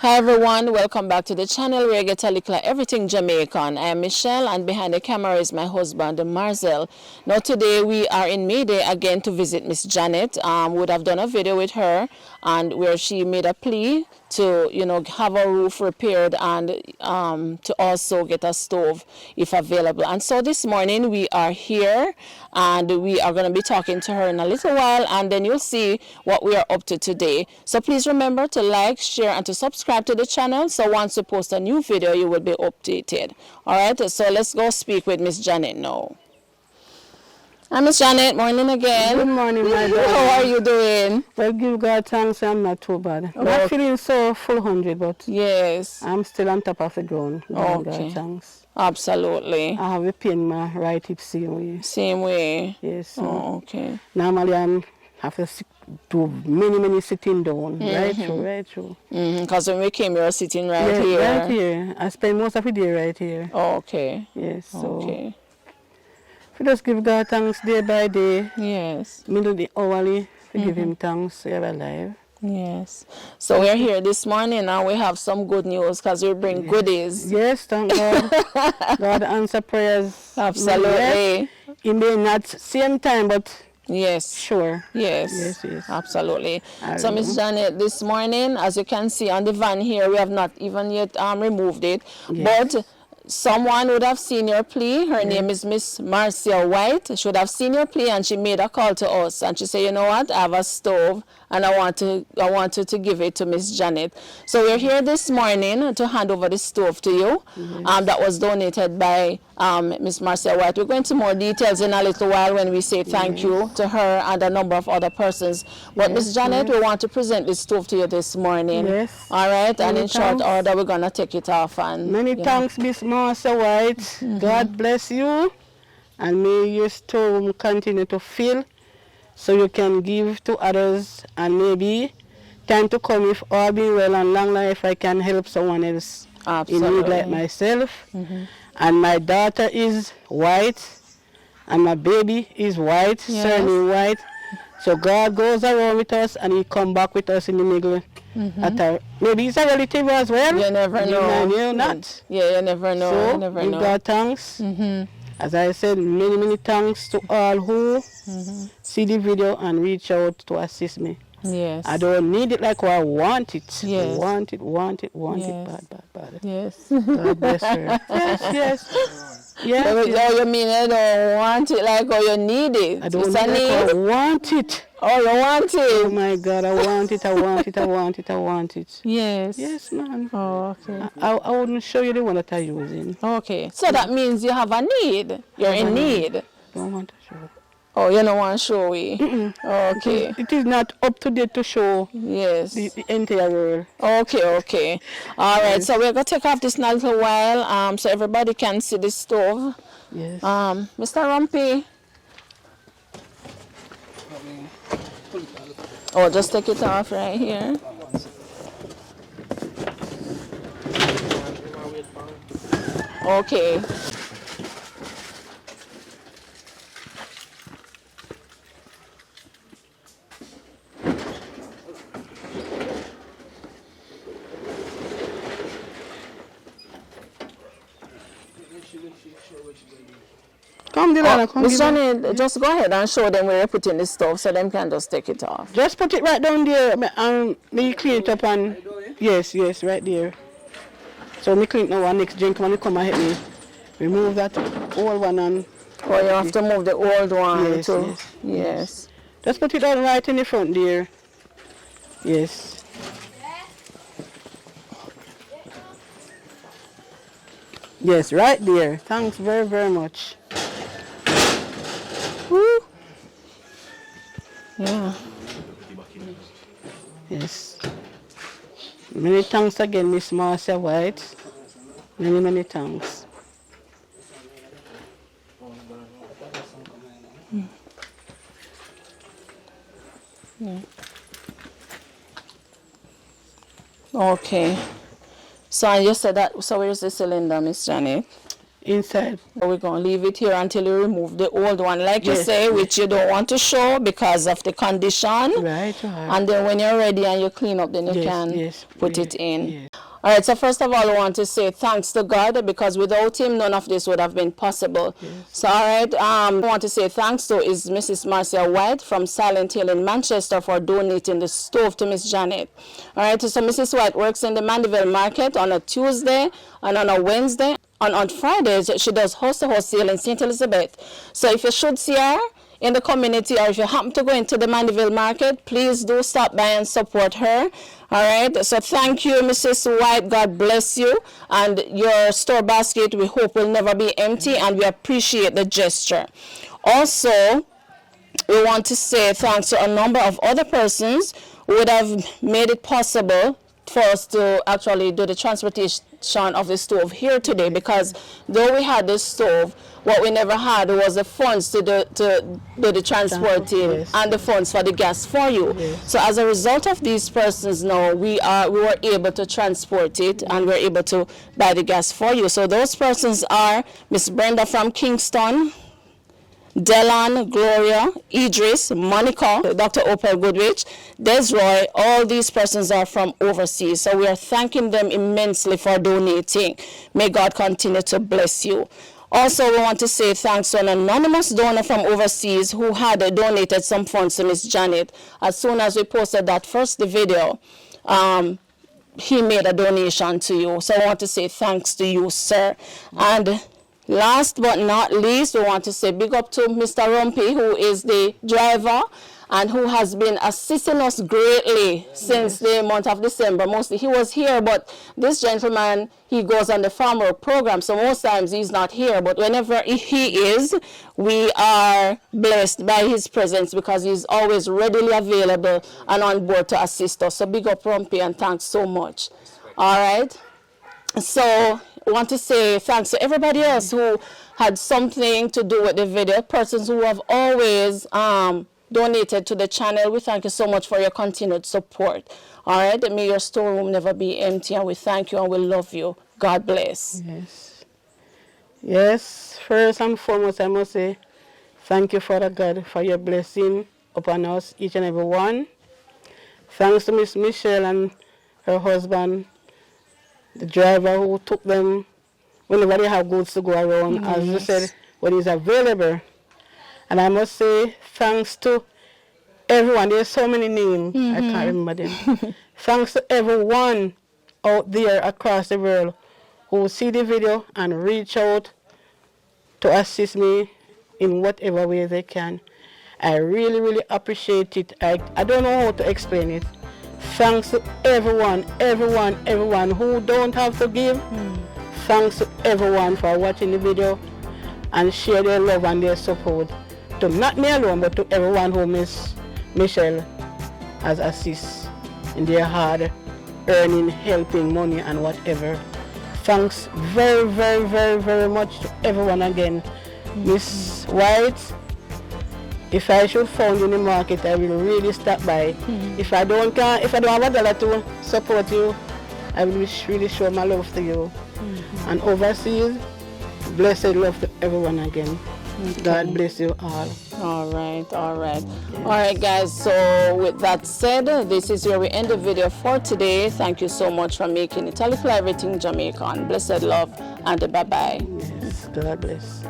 Hi everyone, welcome back to the channel where you get a Likkle Everything Jamaican. I am Michelle and behind the camera is my husband Marcel. Now today we are in Mayday again to visit Miss Janet. We would have done a video with her and where she made a plea to have a roof repaired and to also get a stove if available. And so this morning we are here and we are going to be talking to her in a little while, and then you'll see what we are up to today. So please remember to like, share and to subscribe to the channel, so once we post a new video you will be updated. Alright, so let's go speak with Miss Janet now. Hi Miss Janet, morning again. Good morning, my darling. How are you doing? Well, give God thanks, I'm not too bad. I'm not feeling so full 100, but yes, I'm still on top of the ground. God thanks. Absolutely. I have a pain in my right hip same way. Same way? Yes. So okay. Normally I have to do many sitting down, right through. Because when we came, you were sitting right here. Right here. I spend most of the day right here. Okay. Yes, so. Okay. We just give God thanks day by day. Yes. Middle the hourly, we give him thanks, we are alive. Yes. So we're here this morning and we have some good news because we bring goodies. Yes, thank God. God answer prayers. Absolutely. It may not same time, but yes. Sure. Yes. Yes. Absolutely. So Miss Janet, this morning, as you can see on the van here, we have not even yet removed it. Yes. But someone would have seen your plea. Her name is Miss Marcia White. She would have seen your plea and she made a call to us and she said, you know what, I have a stove and I want to give it to Miss Janet. So we're here this morning to hand over the stove to you. That was donated by Miss Marcia White. We're going to more details in a little while when we say thank you to her and a number of other persons. But Miss Janet, we want to present this stove to you this morning. Yes. All right, and in short order, we're going to take it off. And many thanks, Miss Marcia White. God bless you, and may your storeroom continue to fill so you can give to others, and maybe time to come, if all being well and long life, I can help someone else in need like myself. And my daughter is white and my baby is white, surname White. So God goes around with us and he come back with us in the middle. Maybe he's a relative as well. You never know. You not. Yeah, you never know. So you never know. God thanks. As I said, many thanks to all who see the video and reach out to assist me. Yes. I don't need it like I want it. Yes. Want it bad. Yes. God bless her. Yes. Oh, you mean I don't want it like you need it? I don't need it like I want it. Oh, you want it? Oh my God, I want it. Yes. Yes, man. Oh, okay. I wouldn't show you the one that I'm using. Okay. So that means you have a need. You're in need. Don't want to show it. Oh, you don't want to show we? Okay. It is not up to date to show the entire world. Okay. All right, so we're going to take off this now a little while so everybody can see the stove. Yes. Mr. Rumpy. Oh, just take it off right here. Okay. Come, Delana, come. Miss Johnny, just go ahead and show them where you're putting the stove so them can just take it off. Just put it right down there and me clean it up and yes, right there. So me clean it now and next drink when you come and help me remove that old one and oh, you have to move the old one too. Yes. Just put it down right in the front there. Yes. Yes, right there. Thanks very much. Woo. Yeah. Yes. Many thanks again, Miss Marcia White. Many thanks. Yeah. Okay. So you said that, so where's the cylinder, Miss Janet? inside. We're going to leave it here until you remove the old one, like you Yes, say, yes. which you don't want to show because of the condition. Right. And then when you're ready and you clean up, then you Yes, can yes, put yes, it in. yes. All right, so first of all, I want to say thanks to God, because without him, none of this would have been possible. Yes. So, all right, I want to say thanks to is Mrs. Marcia White from Silent Hill in Manchester for donating the stove to Miss Janet. All right, so Mrs. White works in the Mandeville Market on a Tuesday and on a Wednesday. And on Fridays, she does host-to-host sale in St. Elizabeth. So if you should see her in the community, or if you happen to go into the Mandeville Market, please do stop by and support her. All right, so thank you, Mrs. White. God bless you. And your store basket, we hope, will never be empty, and we appreciate the gesture. Also, we want to say thanks to a number of other persons who would have made it possible for us to actually do the transportation of the stove here today, because though we had this stove, what we never had was the funds to do the transporting, yes, and the funds for the gas for you. Yes. So as a result of these persons now, we were able to transport it, and we're able to buy the gas for you. So those persons are Miss Brenda from Kingston, Delan, Gloria, Idris, Monica, Dr. Opal Goodrich, Desroy. All these persons are from overseas. So we are thanking them immensely for donating. May God continue to bless you. Also, we want to say thanks to an anonymous donor from overseas who had donated some funds to Miss Janet. As soon as we posted that first video, he made a donation to you. So I want to say thanks to you, sir. And last but not least, we want to say big up to Mr. Rumpy, who is the driver and who has been assisting us greatly since the month of December. Mostly he was here, but this gentleman, he goes on the farm work program, so most times he's not here. But whenever he is, we are blessed by his presence, because he's always readily available and on board to assist us. So big up Rumpy, and thanks so much. All right. So I want to say thanks to everybody else who had something to do with the video, persons who have always donated to the channel. We thank you so much for your continued support. All right, may your storeroom never be empty, and we thank you and we love you. God bless. Yes. Yes, first and foremost, I must say thank you, Father God, for your blessing upon us, each and every one. Thanks to Miss Michelle and her husband, the driver who took them whenever they have goods to go around, as you said, when he's available. And I must say thanks to everyone. There's so many names, I can't remember them. Thanks to everyone out there across the world who see the video and reach out to assist me in whatever way they can. I really, really appreciate it. I don't know how to explain it. Thanks to everyone who don't have to give. Thanks to everyone for watching the video and share their love and their support. To not me alone, but to everyone who Miss Michelle has assist in their hard earning, helping, money and whatever. Thanks very, very, very, very much to everyone again. Miss White, if I should find you in the market, I will really stop by. If I don't have a dollar to support you, I will really show my love to you. And overseas, blessed love to everyone again. Okay. God bless you all. All right. Yes. All right, guys. So with that said, this is where we end the video for today. Thank you so much for making it. Likkle Everyting Jamaican. Blessed love and bye-bye. Yes, God bless.